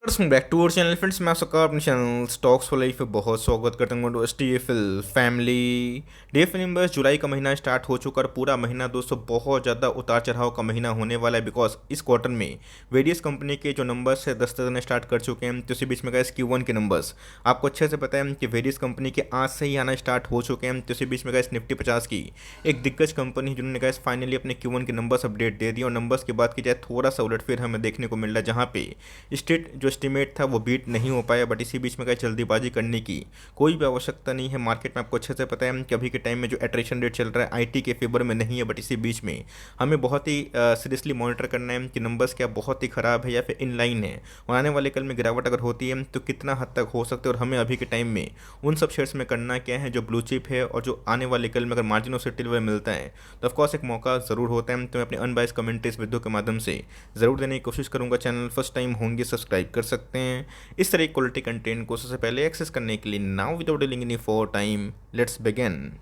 Welcome back to our channel friends. मैं आप सबका अपने चैनल स्टॉक्स फॉर लाइफ पे बहुत स्वागत करता हूँ। एसटीएफएल फैमिली डेफ नंबर्स जुलाई का महीना स्टार्ट हो चुका और पूरा महीना दोस्तों बहुत ज़्यादा उतार चढ़ाव का महीना होने वाला है। बिकॉज इस क्वार्टर में वेरियस कंपनी के जो नंबर्स है दस्तक देना स्टार्ट कर चुके हैं। तो इसी बीच में गए Q1 के नंबर्स आपको अच्छे से पता है कि वेरियस कंपनी के आज से ही आना स्टार्ट हो चुके हैं। तो इसी बीच में गए निफ्टी 50 की एक दिग्गज कंपनी जिन्होंने गए फाइनली अपने Q1 के नंबर्स अपडेट दे दिए और नंबर्स की बात की जाए थोड़ा सा उलटफेर हमें देखने को मिल रहा है, जहाँ पे स्टेट जो एस्टिमेट था वो बीट नहीं हो पाया। बट इसी बीच में कहीं जल्दीबाजी करने की कोई भी आवश्यकता नहीं है। मार्केट में आपको अच्छे से पता है कि अभी के टाइम में जो एट्रेशन रेट चल रहा है आईटी के फेवर में नहीं है। बट इसी बीच में हमें बहुत ही सीरियसली मॉनिटर करना है कि नंबर्स क्या बहुत ही ख़राब है या फिर इन लाइन है, और आने वाले कल में गिरावट अगर होती है तो कितना हद तक हो सकती है। और हमें अभी के टाइम में उन सब शेयर्स में करना क्या है जो ब्लू चिप है और जो आने वाले कल में अगर मार्जिन ऑफ सेफ्टी लेवल मिलता है तो ऑफकोर्स एक मौका ज़रूर होता है। तो मैं अपने अनबाइस कमेंट्रीज वीडियो के माध्यम से ज़रूर देने की कोशिश करूँगा। चैनल फर्स्ट टाइम होंगे सब्सक्राइब कर सकते हैं इस तरह की क्वालिटी कंटेंट को सबसे पहले एक्सेस करने के लिए। Now without delaying any for time let's begin.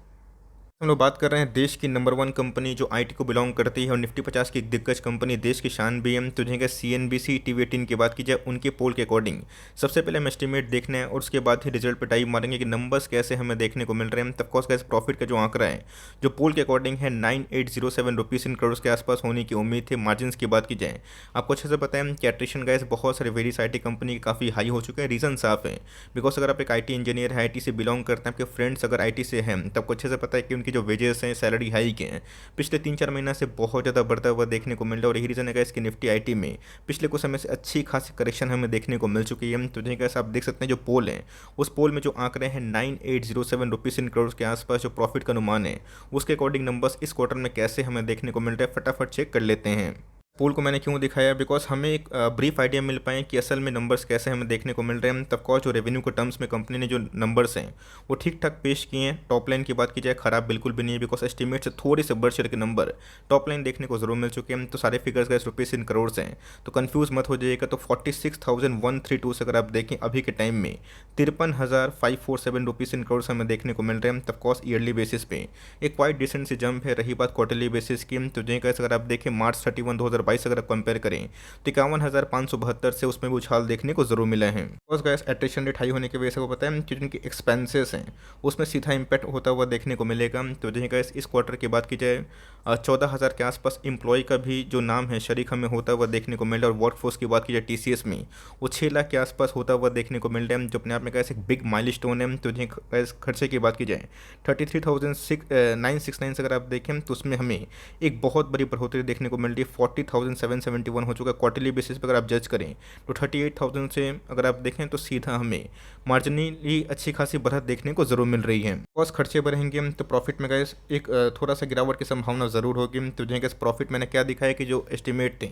हम लोग बात कर रहे हैं देश की नंबर 1 कंपनी जो आईटी को बिलोंग करती है और निफ्टी 50 की एक दिग्गज कंपनी, देश की शान भी है। तो जिनका CNBC TV18 की बात की जाए उनके पोल के अकॉर्डिंग सबसे पहले हम एस्टिमेट देखने हैं और उसके बाद ही रिजल्ट पे टाइप मारेंगे कि नंबर्स कैसे हमें देखने को मिल रहे हैं। तब कोर्स कैसे प्रॉफिट का जो आंकड़ा है जो पोल के अकॉर्डिंग है 9807 रुपीज़ इन करोड़ के आसपास होने की उम्मीद थी। मार्जिन की बात की जाए आपको अच्छे से पता है कि एट्रिशन गैस बहुत सारे वेरियस आई कंपनी के काफ़ी हाई हो चुके हैं। रीज़न साफ है, बिकॉज अगर आप एक IT इंजीनियर है, IT से बिलोंग करते हैं, आपके फ्रेंड्स अगर IT से हैं तब आपको अच्छे से पता है कि उनकी जो वेजेस हैं सैलरी हाई के हैं पिछले 3-4 महीना से बहुत ज़्यादा बढ़ता हुआ देखने को मिल रहा है। और यही रीज़न है इसकी निफ्टी आईटी में पिछले कुछ समय से अच्छी खासी करेक्शन हमें देखने को मिल चुकी है। तो जैसे आप देख सकते हैं जो पोल है उस पोल में जो आंकड़े हैं 9807 रुपीज़ इन करोड़ के आसपास जो प्रॉफिट का अनुमान है उसके अकॉर्डिंग नंबर्स इस क्वार्टर में कैसे हमें देखने को मिल रहा है फटाफट चेक कर लेते हैं। पोल को मैंने क्यों दिखाया, बिकॉज हमें एक ब्रीफ आइडिया मिल पाए कि असल में नंबर्स कैसे हमें देखने को मिल रहे हैं। तब जो रेवेन्यू के टर्म्स में कंपनी ने जो नंबर्स हैं वो ठीक ठाक पेश किए हैं। टॉप लाइन की बात की जाए खराब बिल्कुल भी नहीं है, बिकॉज एस्टिमेट से थोड़े से बढ़ चढ़ के नंबर टॉप लाइन देखने को जरूर मिल चुके हैं। तो सारे फिगर्स गए रुपीज़ इन करोड़ हैं, तो कन्फ्यूज मत हो जाइएगा। तो 46,132 से अगर आप देखें अभी के टाइम में 53,547 रुपीज़ इन करोड़ हमें देखने को मिल रहे हैं। तब कॉस्ट ईयरली बेसिस पे एक क्वाइट डिसेंट सी जंप है। रही बात क्वार्टरली बेसिस की तो जैसे अगर आप देखें मार्च 31 2022 अगर आप कंपेयर करें तो 51,572 से उसमें भी उछाल देखने को जरूर मिला है। गैस एट्रिशन रेट हाई होने की वजह से वो पता है कि जिनकी एक्सपेंसेस हैं उसमें सीधा इंपैक्ट होता हुआ देखने को मिलेगा। तो गैस इस क्वार्टर की बात की जाए 14,000 के आसपास एम्प्लॉय का भी जो नाम है शरीक हमें होता हुआ देखने को मिल रहा है। और वर्कफोर्स की बात की जाए TCS में वो 6 लाख के आसपास होता हुआ देखने को मिल रहा है, जो अपने आप में कैसे एक बिग माइलस्टोन है। तो गैस खर्चे की बात की जाए 33,969 से अगर आप देखें तो उसमें हमें एक बहुत बड़ी बढ़ोतरी देखने को मिल रही है। 40,771 हो चुका है क्वार्टरली बेसिस पर अगर आप जज करें तो 38,000 से अगर आप देखें तो सीधा हमें मार्जिनली अच्छी खासी बढ़त देखने को जरूर मिल रही है। कॉस्ट खर्चे बढ़ेंगे तो प्रॉफिट में गैस एक थोड़ा सा गिरावट की संभावना जरूर होगी। तो गैस प्रॉफिट मैंने क्या दिखाया कि जो एस्टिमेट थे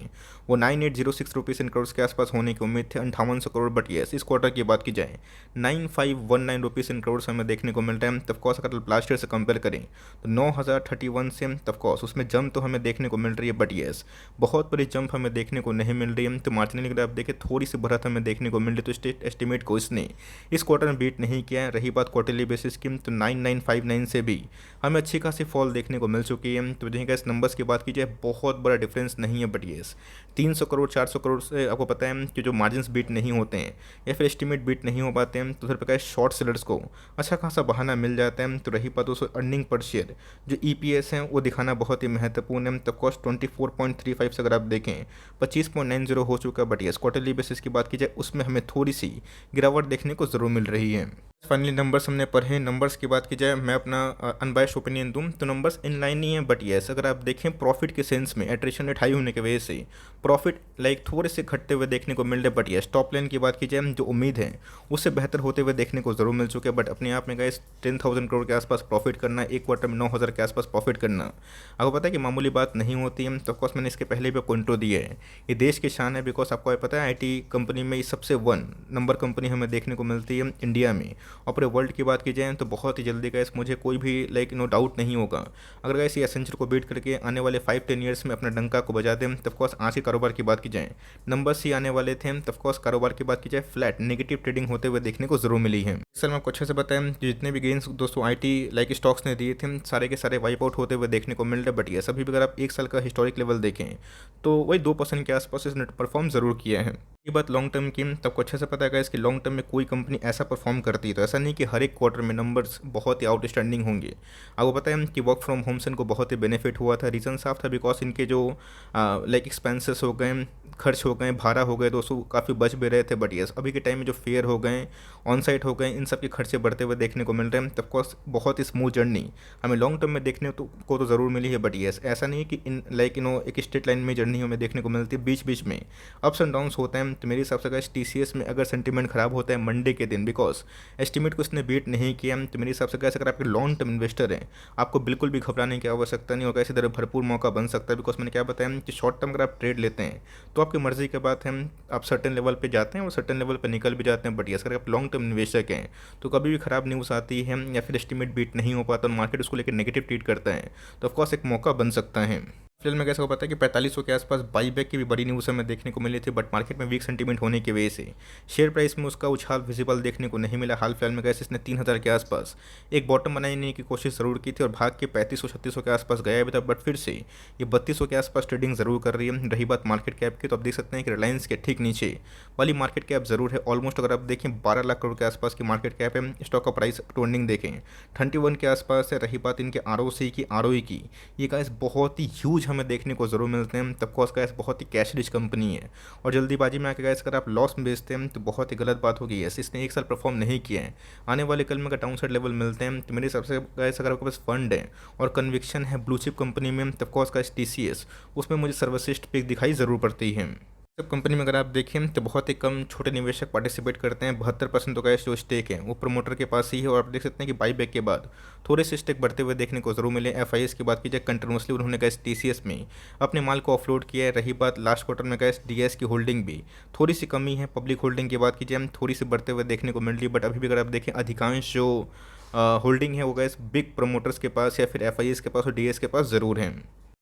वो 9806 रुपीज़ इन करोड़ के आसपास होने की उम्मीद थी, 5800 करोड़। बट येस इस क्वार्टर की बात की जाए 9519 रुपीज़ इन करोड़ हमें देखने को मिल रहा है। तब कॉस्ट अगर लास्ट ईयर से कंपेयर करें तो 9031 से तब कॉस्ट उसमें जंप तो हमें देखने को मिल रही है। बट येस बहुत बड़ी जंप हमें देखने को नहीं मिल रही है। तो मार्जिनली अगर आप देखें थोड़ी सी बढ़त हमें देखने को मिल रही है। तो स्टेट एस्टिमेट को इसने इस क्वार्टर में बीट नहीं किया है। रही बात क्वार्टरली बेसिस की तो 9959 से भी हमें अच्छी खासी फॉल देखने को मिल चुकी है। तो जहाँ इस नंबर्स की बात की जाए बहुत बड़ा डिफरेंस नहीं है। बट येस 300 करोड़ 400 करोड़ से आपको पता है कि जो मार्जिन बीट नहीं होते हैं या फिर एस्टिमेट बीट नहीं हो पाते हैं तो उधर पर शॉर्ट सेलर्स को अच्छा खासा बहाना मिल जाता है। तो रही बात उसको अर्निंग पर शेयर जो EPS है वो दिखाना बहुत ही महत्वपूर्ण है। तो कॉस्ट 24.35 से अगर आप देखें 25.90 हो चुका है। बट येस क्वार्टरली बेसिस की बात की जाए उसमें हमें थोड़ी सी गिरावट देखने को जरूर मिल रही है। फाइनली नंबर्स हमने पढ़े। नंबर्स की बात की जाए मैं अपना अनबायस्ड ओपिनियन दूं तो नंबर्स इन लाइन नहीं है। बट येस अगर आप देखें प्रॉफिट के सेंस में एट्रिशन रेट हाई होने की वजह से प्रॉफिट थोड़े से घटते हुए देखने को मिल रहे। बट येस टॉप लाइन की बात की जाए जो उम्मीद है उससे बेहतर होते हुए देखने को जरूर मिल चुके हैं। बट अपने आप में गए 10,000 करोड़ के आसपास प्रॉफिट करना, एक क्वार्टर में 9,000 के आसपास प्रॉफिट करना आपको पता है कि मामूली बात नहीं होती है। तो ऑफकोर्स मैंने इसके पहले भी इंट्रो दिया है, ये देश की शान है। बिकॉज आपको पता है IT कंपनी में सबसे 1 नंबर कंपनी हमें देखने को मिलती है इंडिया में। और पूरे वर्ल्ड की बात की जाए तो बहुत ही जल्दी गैस मुझे कोई भी नो डाउट नहीं होगा अगर गैस ये एसेंचर को बीट करके आने वाले 5-10 ईयर्स में अपना डंका को बजा दें। तब कोर्स आज के कारोबार की बात की जाए नंबर्स ही आने वाले थे। तब कोर्स कारोबार की बात की जाए फ्लैट नेगेटिव ट्रेडिंग होते हुए देखने को जरूर मिली है। सर मैं आपको अच्छे से बताएं, जितने भी गेंस दोस्तों आईटी लाइक स्टॉक्स ने दिए थे सारे के सारे वाइप आउट होते हुए देखने को मिल रहे, बट ये सभी भी अगर आप एक साल का हिस्टोरिक लेवल देखें तो वही 2% के आसपास इसने परफॉर्म ज़रूर किया है। ये बात लॉन्ग टर्म की, तो आपको अच्छे से पता है इसकी लॉन्ग टर्म में कोई कंपनी ऐसा परफॉर्म करती है, तो ऐसा नहीं कि हर एक क्वार्टर में नंबर्स बहुत ही आउटस्टैंडिंग होंगे। आपको पता है कि वर्क फ्रॉम होम से इनको बहुत ही बेनिफिट हुआ था। रीज़न साफ था, बिकॉज इनके जो लाइक एक्सपेंसेस हो गए, खर्च हो गए, भाड़ा हो गए दोस्तों, काफ़ी बच भी रहे थे। बट यस अभी के टाइम में जो फेयर हो गए, ऑन साइट हो गए, इन सब के खर्चे बढ़ते हुए देखने को मिल रहे हैं। तब कोर्स बहुत ही स्मूथ जर्नी हमें लॉन्ग टर्म में देखने को तो ज़रूर मिली है। बट यस ऐसा नहीं है कि इन लाइक एक स्ट्रेट लाइन में जर्नी हमें देखने को मिलती है, बीच बीच में अप्स एंड डाउन्स होते हैं। तो मेरे हिसाब से टीसीएस में अगर सेंटीमेंट खराब होता है मंडे के दिन, बिकॉज एस्टिमेट को इसने बीट नहीं किया, तो मेरे हिसाब से अगर आपके लॉन्ग टर्म इन्वेस्टर हैं, आपको बिल्कुल भी घबराने की आवश्यकता नहीं होगा। इसी तरह भरपूर मौका बन सकता है, बिकॉज मैंने क्या बताया कि शॉर्ट टर्म अगर आप ट्रेड लेते हैं तो आपकी मर्जी की बात है, आप सर्टेन लेवल पे जाते हैं और सर्टेन लेवल पे निकल भी जाते हैं। बट यस अगर आप लॉन्ग टर्म निवेशक हैं तो कभी भी खराब न्यूज़ आती है या फिर एस्टिमेट बीट नहीं हो पाता, मार्केट उसको लेकर नेगेटिव ट्रीट करता है, तो ऑफकोर्स एक मौका बन सकता है। फिलहाल में कैसा हो पाता है कि 4500 के आसपास बाईबैक की भी बड़ी न्यूज़ हमें देखने को मिली थी, बट मार्केट में वीक सेंटीमेंट होने की वजह से शेयर प्राइस में उसका उछाल विजिबल देखने को नहीं मिला। हाल फिलहाल में कैसे इसने 3000 के आसपास एक बॉटम बनाने की कोशिश ज़रूर की थी और भाग के 3500-3600 के आसपास गया भी था, बट फिर से ये 3200 के आसपास ट्रेडिंग ज़रूर कर रही है। रही बात मार्केट कैप की, तो आप देख सकते हैं कि रिलायंस के ठीक नीचे वाली मार्केट कैप ज़रूर है। ऑलमोस्ट अगर आप देखें 12 लाख करोड़ के आसपास की मार्केट कैप है। स्टॉक का प्राइस ट्रेंडिंग देखें 21 के आसपास है। रही बात इनके आरओसी की, आरओई की, ये गाइस बहुत ही ह्यूज हमें देखने को ज़रूर मिलते हैं। तब कोर्स गाइस बहुत ही कैश रिच कंपनी है और जल्दीबाजी में आके गाइस अगर आप लॉस में बेचते हैं तो बहुत ही गलत बात होगी। ऐसे इसने एक साल परफॉर्म नहीं किया है, आने वाले कल में अगर डाउन साइड लेवल मिलते हैं तो मेरे हिसाब से गाइस अगर आपके पास फंड है और कन्विक्शन है ब्लू चिप कंपनी में, तब कोर्स गाइस टीसीएस उसमें मुझे सर्वश्रेष्ठ पिक दिखाई ज़रूर पड़ती है। सब कंपनी में अगर आप देखें तो बहुत ही कम छोटे निवेशक पार्टिसिपेट करते हैं। 72% तो कैश जो स्टेक है वो प्रमोटर के पास ही है। और आप देख सकते हैं कि बाईबैक के बाद थोड़े से स्टेक बढ़ते हुए देखने को जरूर मिले। एफआईएस की बात कीजिए, कंटिन्यूसली उन्होंने कैश टीसीएस में अपने माल को ऑफलोड किया है। रही बात लास्ट क्वार्टर में कैश डीएस की होल्डिंग भी थोड़ी सी कमी है। पब्लिक होल्डिंग की बात कीजिए, हम थोड़ी सी बढ़ते हुए देखने को मिल रही है, बट अभी भी अगर आप देखें अधिकांश जो होल्डिंग है वो गैस बिग प्रमोटर्स के पास या फिर एफआईएस के पास और डीएस के पास ज़रूर है।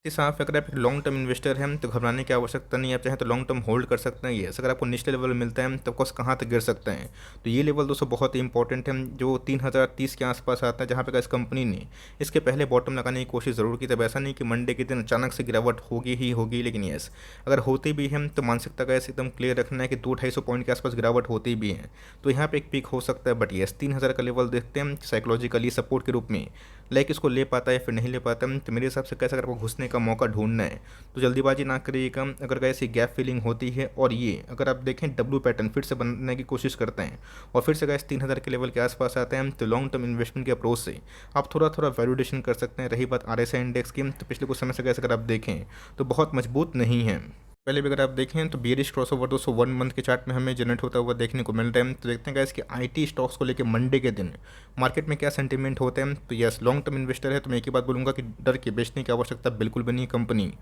साफ अगर आप एक लॉन्ग टर्म इन्वेस्टर हैं तो घबराने की आवश्यकता नहीं है। आप चाहें तो लॉन्ग टर्म होल्ड कर सकते हैं। ये अगर आपको निचले लेवल मिलता है तो ऑफकोर्स कहाँ तक गिर सकते हैं, तो ये लेवल दोस्तों बहुत ही इंपॉर्टेंट है जो 3030 के आसपास आता है, जहाँ पे इस कंपनी ने इसके पहले बॉटम लगाने की कोशिश ज़रूर की। तब ऐसा नहीं कि मंडे के दिन अचानक से गिरावट होगी ही होगी, लेकिन यस अगर होती भी है तो मानसिकता का ऐसे एकदम क्लियर रखना है कि 200-250 पॉइंट के आसपास गिरावट होती भी है तो यहाँ पर एक पीक हो सकता है। बट यस 3000 का लेवल देखते हैं साइकोलॉजिकली सपोर्ट के रूप में, लाइक इसको ले पाता है या फिर नहीं ले पाता। तो मेरे हिसाब से कैसे अगर आपको घुसने का मौका ढूंढना है तो जल्दीबाजी ना करिएगा। अगर ऐसी गैप फीलिंग होती है और ये अगर आप देखें डब्ल्यू पैटर्न फिर से बनने की कोशिश करते हैं और फिर से गैस 3000 के लेवल के आसपास आते हैं, तो लॉन्ग टर्म इन्वेस्टमेंट के अप्रोच से आप थोड़ा थोड़ा वैल्यूएशन कर सकते हैं। रही बात आरएसआई इंडेक्स की, तो पिछले कुछ समय से गैस अगर आप देखें तो बहुत मजबूत नहीं है। पहले भी अगर आप देखें तो बियरिश क्रॉसओवर 201 मंथ के चार्ट में हमें जनरेट होता हुआ देखने को मिल रहा है। तो देखते हैं गाइस कि आईटी स्टॉक्स को लेकर मंडे के दिन मार्केट में क्या सेंटीमेंट होते हैं। तो यस लॉन्ग टर्म इन्वेस्टर है तो मैं एक ही बात बोलूँगा कि डर के बेचने की आवश्यकता बिल्कुल भी नहीं। कंपनी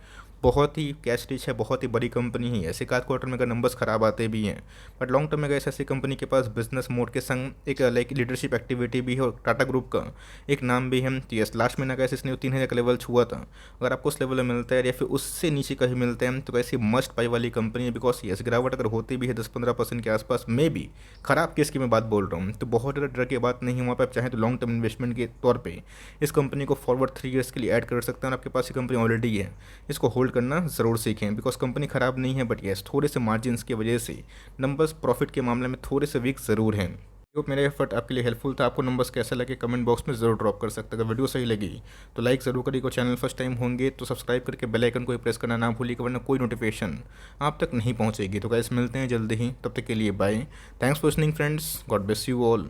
बहुत ही कैश रिच है, बहुत ही बड़ी कंपनी है। ऐसे एक क्वार्टर में अगर नंबर्स खराब आते भी हैं, बट लॉन्ग टर्म में गए ऐसी कंपनी के पास बिजनेस मोड के संग एक लाइक लीडरशिप एक्टिविटी भी है और टाटा ग्रुप का एक नाम भी है। तो यस लास्ट महीना कैसे इसने 3000 का लेवल छुआ था, अगर आपको उस लेवल में मिलता है या फिर उससे नीचे कहीं मिलते हैं तो कैसी मस्ट पाई वाली कंपनी है। बिकॉज यस गिरावट अगर होती भी है 10-15% के आसपास में भी, खराब केस की मैं बात बोल रहा हूँ, तो बहुत ज़्यादा डर की बात नहीं है। वहाँ पर आप चाहें तो लॉन्ग टर्म इन्वेस्टमेंट के तौर पे इस कंपनी को फॉरवर्ड 3 ईयर्स के लिए ऐड कर सकते हैं। और आपके पास ये कंपनी ऑलरेडी है, इसको होल्ड करना ज़रूर सीखें। बिकॉज कंपनी खराब नहीं है, बट यस थोड़े से मार्जिन की वजह से नंबर्स प्रॉफिट के मामले में थोड़े से वीक ज़रूर हैं। होप मेरा एफर्ट आपके लिए हेल्पफुल था। आपको नंबर्स कैसे लगे कमेंट बॉक्स में ज़रूर ड्रॉप कर सकते हैं। अगर वीडियो सही लगी तो लाइक ज़रूर करिएगा। चैनल फर्स्ट टाइम होंगे तो सब्सक्राइब करके बेल आइकन को प्रेस करना ना भूलिएगा, वरना कोई नोटिफिकेशन आप तक नहीं पहुंचेगी। तो गाइस मिलते हैं जल्दी ही, तब तक के लिए bye. Thanks for listening friends, God bless you all.